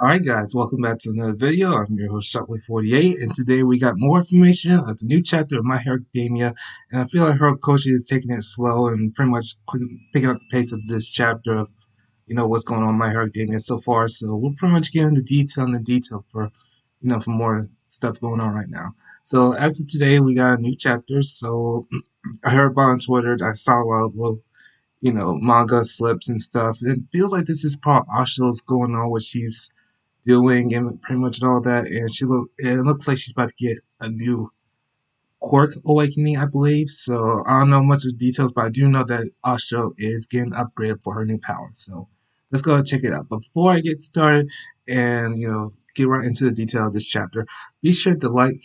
Alright guys, welcome back to another video. I'm your host Shockwave48, and today we got more information of the new chapter of My Hero Academia, and I feel like Horikoshi is taking it slow and pretty much picking up the pace of this chapter of, what's going on in My Hero Academia so far, so we'll pretty much get into detail and the detail for, for more stuff going on right now. So as of today, we got a new chapter, so I heard about on Twitter, I saw a lot of little, manga slips and stuff. It feels like this is part Asho's going on, what she's doing and pretty much all that. And it looks like she's about to get a new quirk awakening, I believe. So I don't know much of the details, but I do know that Asho is getting upgraded for her new power. So let's go and check it out. But before I get started and get right into the detail of this chapter, be sure to like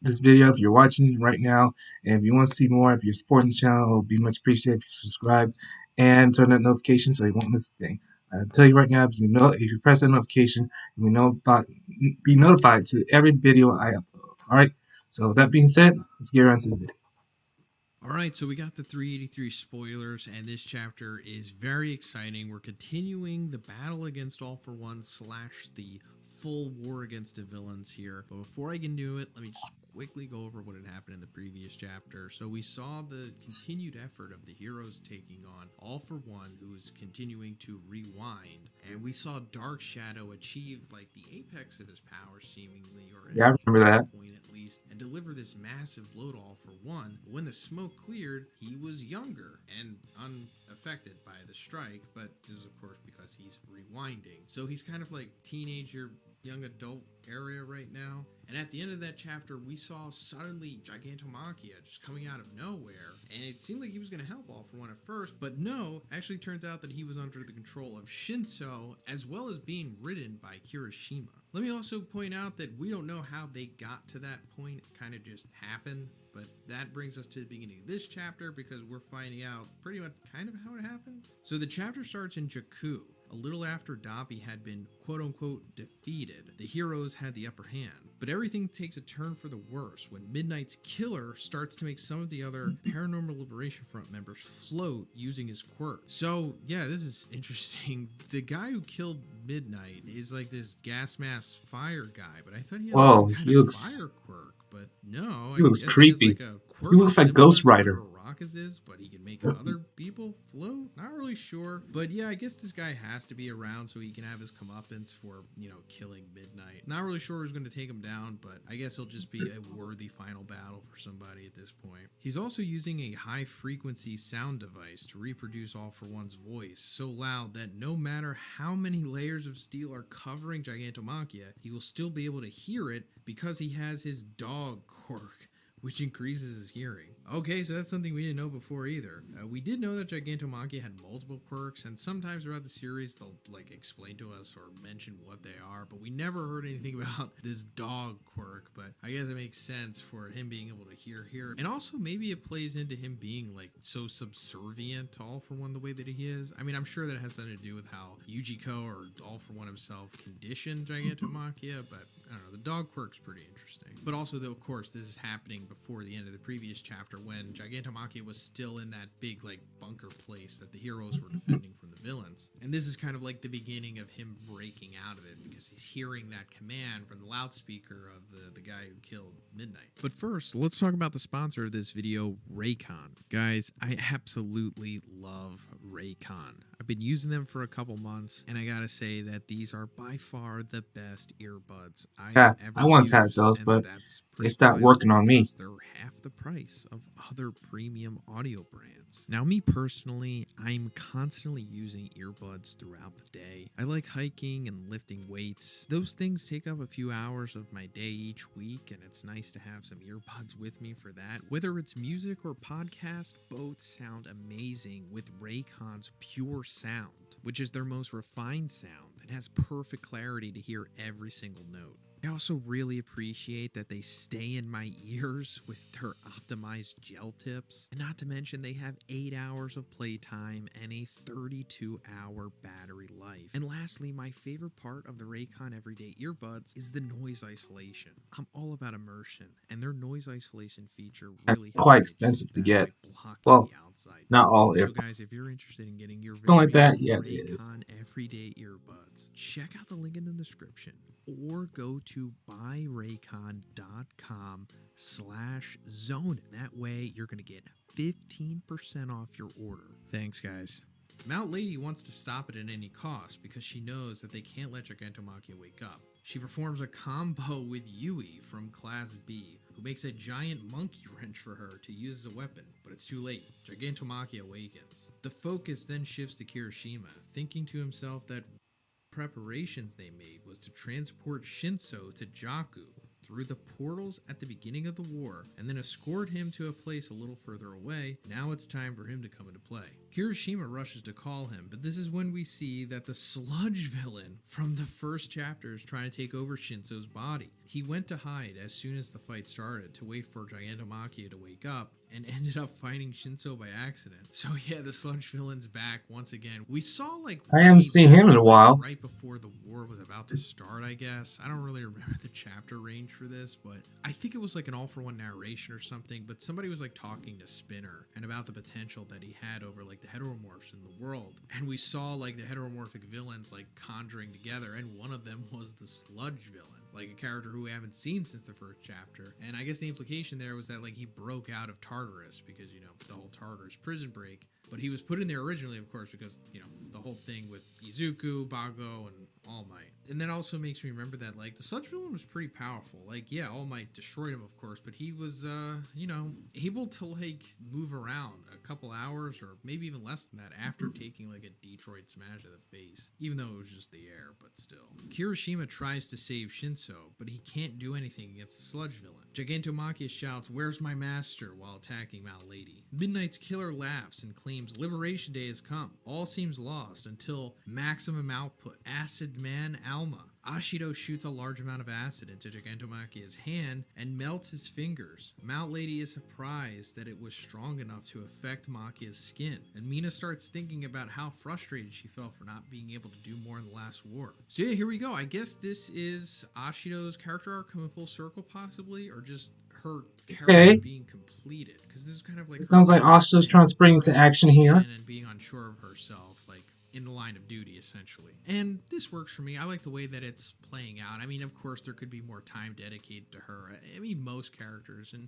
this video if you're watching right now, and if you want to see more, if you're supporting the channel, it will be much appreciated if you subscribe and turn on notifications so you won't miss a thing. I'll tell you right now, if you press that notification, you will be notified to every video I upload. All right. So with that being said, let's get right into the video. All right, so we got the 383 spoilers, and this chapter is very exciting. We're continuing the battle against All for One / the full war against the villains here. But before I can do it, let me just quickly go over what had happened in the previous chapter. So we saw the continued effort of the heroes taking on All for One, who is continuing to rewind, and we saw Dark Shadow achieve like the apex of his power seemingly, or Yeah, I remember at that. this point at least, and deliver this massive blow to All for One. But when the smoke cleared, he was younger and unaffected by the strike, but this is of course because he's rewinding. So he's kind of like teenager, young adult area right now. And at the end of that chapter, we saw suddenly Gigantomachia just coming out of nowhere. And it seemed like he was going to help All for One at first, but no, actually turns out that he was under the control of Shinso, as well as being ridden by Kirishima. Let me also point out that we don't know how they got to that point. It kind of just happened. But that brings us to the beginning of this chapter because we're finding out pretty much kind of how it happened. So the chapter starts in Jakku. A little after Dabi had been quote-unquote defeated, the heroes had the upper hand. But everything takes a turn for the worse when Midnight's killer starts to make some of the other Paranormal Liberation Front members float using his quirk. So yeah, this is interesting. The guy who killed Midnight is like this gas mask fire guy, but I thought he had like some Whoa, kind of fire quirk. But no, he I looks guess he has like creepy. a He quirk looks like similar Ghost to whatever Rider. Rockets is, but he can make other people float. Not really sure, but yeah, I guess this guy has to be around so he can have his comeuppance for killing Midnight. Not really sure who's going to take him down, but I guess he'll just be a worthy final battle for somebody at this point. He's also using a high frequency sound device to reproduce All for One's voice so loud that no matter how many layers of steel are covering Gigantomachia, he will still be able to hear it because he has his dog quirk, which increases his hearing. Okay, so that's something we didn't know before either. We did know that Gigantomachia had multiple quirks, and sometimes throughout the series they'll like explain to us or mention what they are, but we never heard anything about this dog quirk. But I guess it makes sense for him being able to hear. And also maybe it plays into him being like so subservient to All for One the way that he is. I mean, I'm sure that has something to do with how Yujiko or All for One himself conditioned Gigantomachia, but I don't know, the dog quirk's pretty interesting. But also, though, of course, this is happening before the end of the previous chapter when Gigantomachia was still in that big, like, bunker place that the heroes were defending from the villains. And this is kind of like the beginning of him breaking out of it because he's hearing that command from the loudspeaker of the guy who killed Midnight. But first, let's talk about the sponsor of this video, Raycon. Guys, I absolutely love Raycon. I've been using them for a couple months, and I gotta say that these are by far the best earbuds I've Yeah, ever I once had used, those, and but that's they pretty stopped wild working on me. because they're half the price of other premium audio brands. Now, me personally, I'm constantly using earbuds throughout the day. I like hiking and lifting weights. Those things take up a few hours of my day each week, and it's nice to have some earbuds with me for that. Whether it's music or podcast, both sound amazing with Raycon's Pure Sound, which is their most refined sound and has perfect clarity to hear every single note. I also really appreciate that they stay in my ears with their optimized gel tips. And not to mention, they have 8 hours of playtime and a 32-hour battery life. And lastly, my favorite part of the Raycon Everyday Earbuds is the noise isolation. I'm all about immersion, and their noise isolation feature That's really quite helps me expensive achieve to that by get. blocking the Well, outside not all noise. So, earphones. guys, if you're interested in getting your Something like very that. own Yeah, it is. Raycon Everyday Earbuds, check out the link in the description or go to buyraycon.com/zone. That way you're going to get 15% off your order. Thanks, guys. Mount Lady wants to stop it at any cost because she knows that they can't let Gigantomachia wake up. She performs a combo with Yui from Class B, who makes a giant monkey wrench for her to use as a weapon, but it's too late. Gigantomachia awakens. The focus then shifts to Kirishima, thinking to himself that preparations they made was to transport Shinso to Jakku through the portals at the beginning of the war and then escort him to a place a little further away. Now it's time for him to come into play. Kirishima rushes to call him, but this is when we see that the sludge villain from the first chapter is trying to take over Shinso's body. He went to hide as soon as the fight started to wait for Gigantomachia to wake up and ended up fighting Shinso by accident. So yeah, the sludge villain's back once again. We saw like I haven't way seen back, him in a like while. right before the war was about to start, I guess. I don't really remember the chapter range for this, but I think it was like an all-for-one narration or something, but somebody was like talking to Spinner and about the potential that he had over like the heteromorphs in the world. And we saw like the heteromorphic villains like conjuring together, and one of them was the sludge villain, like a character who we haven't seen since the first chapter. And I guess the implication there was that like he broke out of Tartarus because, you know, the whole Tartarus prison break. But he was put in there originally, of course, because, you know, the whole thing with Izuku, Bago, and All Might. And that also makes me remember that, like, the sludge villain was pretty powerful. Like, yeah, All Might destroyed him, of course, but he was, you know, able to, like, move around a couple hours or maybe even less than that after taking, like, a Detroit smash to the face, even though it was just the air, but still. Kirishima tries to save Shinso, but he can't do anything against the sludge villain. Gigantomachia shouts, "Where's my master?" while attacking Mount Lady. Midnight's killer laughs and claims Liberation Day has come. All seems lost until maximum output. Acid Man Alma. Ashido shoots a large amount of acid into Gigantomachia's hand and melts his fingers. Mount Lady is surprised that it was strong enough to affect Machia's skin, and Mina starts thinking about how frustrated she felt for not being able to do more in the last war. So yeah, here we go. I guess this is Ashido's character arc coming full circle, possibly, or just her character Okay. being completed, because this is kind of like It her sounds like growth Asha's trying to and spring into action here. realization and being unsure of herself, like in the line of duty, essentially. And this works for me. I like the way that it's playing out. I mean, of course, there could be more time dedicated to her. I mean, most characters, and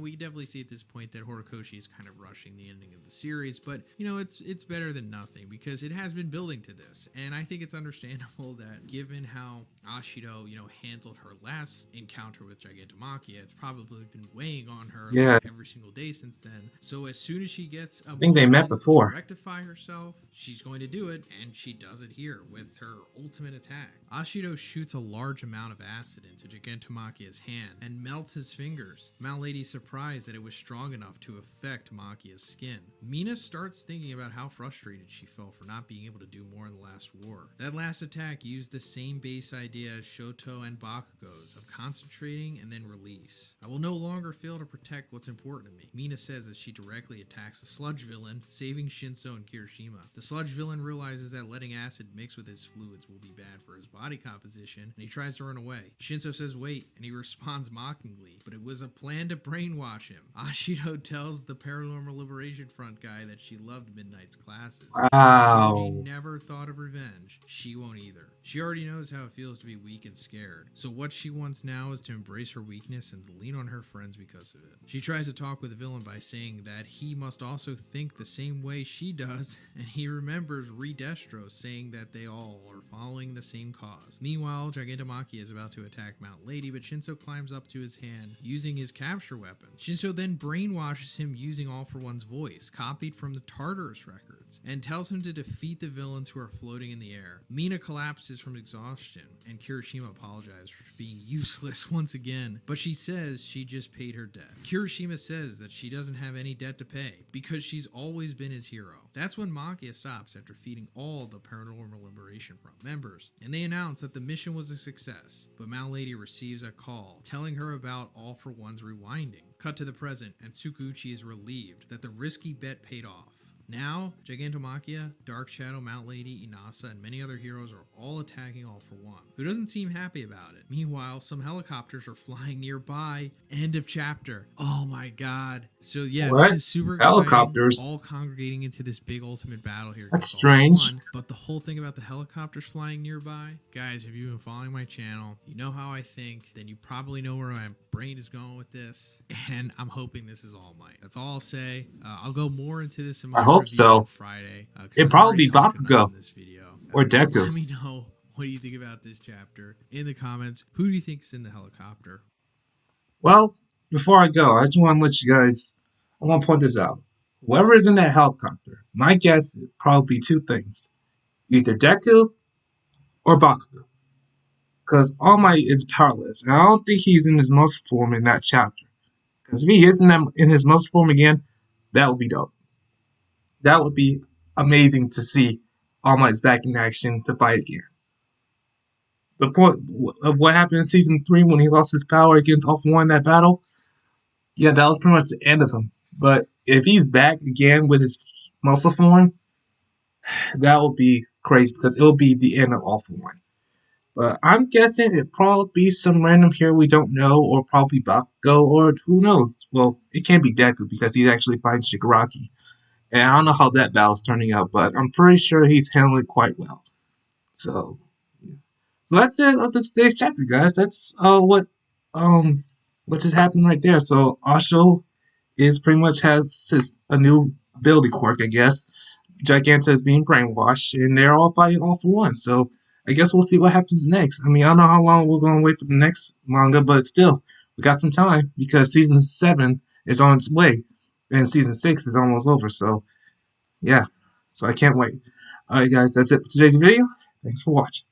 we definitely see at this point that Horikoshi is kind of rushing the ending of the series. But it's better than nothing because it has been building to this, and I think it's understandable that given how Ashido, handled her last encounter with Gigantomachia, it's probably been weighing on her Yeah, like every single day since then. So as soon as she gets a I think they met moment to before. rectify herself, she's going to do it, and she does it here with her ultimate attack. Ashido shoots a large amount of acid into Gigantomachia's hand and melts his fingers. Mount Lady's surprised that it was strong enough to affect Machia's skin. Mina starts thinking about how frustrated she felt for not being able to do more in the last war. That last attack used the same base idea as Shoto and Bakugo's of concentrating and then release. I will no longer fail to protect what's important to me, Mina says as she directly attacks the sludge villain, saving Shinso and Kirishima. The sludge villain realizes that letting acid mix with his fluids will be bad for his body composition, and he tries to run away. Shinso says wait, and he responds mockingly, but it was a plan to brainwash him. Ashido tells the Paranormal Liberation Front guy that she loved Midnight's classes. Shoji Wow. never thought of revenge. She won't either. She already knows how it feels to be weak and scared. So what she wants now is to embrace her weakness and lean on her friends because of it. She tries to talk with the villain by saying that he must also think the same way she does, and he remembers Redestro saying that they all are following the same cause. Meanwhile, Gigantomachia is about to attack Mount Lady, but Shinso climbs up to his hand using his capture weapon. Shinso then brainwashes him using All for One's voice, copied from the Tartarus records, and tells him to defeat the villains who are floating in the air. Mina collapses from exhaustion and Kirishima apologized for being useless once again, but she says she just paid her debt. Kirishima says that she doesn't have any debt to pay because she's always been his hero. That's when Makia stops after feeding all the Paranormal Liberation Front members, and they announce that the mission was a success, but Mount Lady receives a call telling her about All for One's rewinding. Cut to the present, and Tsukuchi is relieved that the risky bet paid off. Now, Gigantomachia, Dark Shadow, Mount Lady, Inasa, and many other heroes are all attacking All for One, who doesn't seem happy about it. Meanwhile, some helicopters are flying nearby. End of chapter. Oh my god. So yeah, What? this is super exciting. Helicopters? All congregating into this big ultimate battle here That's against All for strange. One. But the whole thing about the helicopters flying nearby, guys, if you've been following my channel, you know how I think, then you probably know where my brain is going with this, and I'm hoping this is All Might. That's all I'll say. I'll go more into this in my I hope review so. on Friday. It'd I've probably already be talked enough Bakugo in this video. or Let Deku. me know what do you think about this chapter in the comments. Who do you think is in the helicopter? Well, before I go, I just want to let you guys, I want to point this out. Whoever is in that helicopter, my guess would probably be two things. Either Deku or Bakugo. Because All Might is powerless, and I don't think he's in his muscle form in that chapter. Because if he is in his muscle form again, that would be dope. That would be amazing to see All Might's back in action to fight again. The point of what happened in season 3 when he lost his power against All For One in that battle, yeah, that was pretty much the end of him. But if he's back again with his muscle form, that will be crazy because it'll be the end of All For One. But I'm guessing it'd probably be some random hero we don't know, or probably Bakugo, or who knows. Well, it can't be Deku because he's actually fighting Shigaraki. And I don't know how that battle's turning out, but I'm pretty sure he's handling it quite well. So, yeah. So that's it of today's chapter, guys. That's what just happened right there. So Asho is pretty much has a new ability quirk, I guess. Giganta is being brainwashed, and they're all fighting All For One. So I guess we'll see what happens next. I mean, I don't know how long we're gonna wait for the next manga, but still, we got some time because season 7 is on its way, and season 6 is almost over. So yeah, so I can't wait. All right, guys, that's it for today's video. Thanks for watching.